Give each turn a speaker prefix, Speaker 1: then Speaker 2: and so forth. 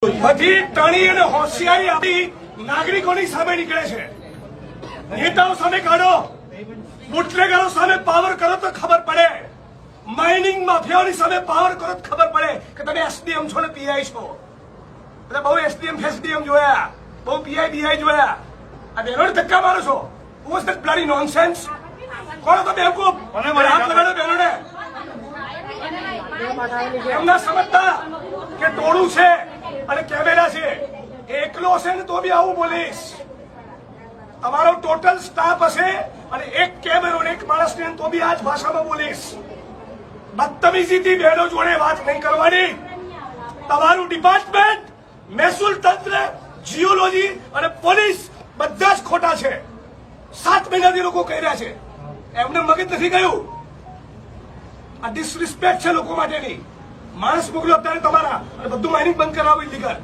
Speaker 1: બધી ટણી અને હોશિયારી આપી નાગરિકોની સામે નીકળે છે. નેતાઓ સામે કાઢો, બુટલેગરો સામે પાવર કરો તો ખબર પડે, માઇનિંગ માફિયાઓની સામે પાવર કરો તો ખબર પડે કે તમે એસડીએમ છો ને પીઆઈ છો. એટલે બહુ એસડીએમ ફેસડીએમ જોયા, બહુ પીઆઈ બીઆઈ જોયા, આ બહેનોને ધક્કા મારો છો. Was that bloody nonsense? કોણ તો બેવકૂફ? હાથ લગાડો બહેનોને. એમના સમજતા કે ટોળું છે અને કેમેરા છે, એકલો હશે ને તો બી આવું બોલીશ. તમારો ટોટલ સ્ટાફ હશે અને એક કેમેરો ને એક માણસ ને તો બી આ જ ભાષામાં બોલીશ. બદતમીજીથી બહેનો જોડે વાત નહીં કરવાની. તમારું ડિપાર્ટમેન્ટ, મહેસૂલ તંત્ર, જીઓલોજી અને પોલીસ બધા જ ખોટા છે. 7 મહિનાથી લોકો કહી રહ્યા છે, એમને મગજ નથી ગયું. આ ડિસરિસ્પેક્ટ છે લોકો માટેની. માણસ મોકલો અત્યારે તમારા અને બધું માઇનિંગ બંધ કરાવો ઇલીગલ.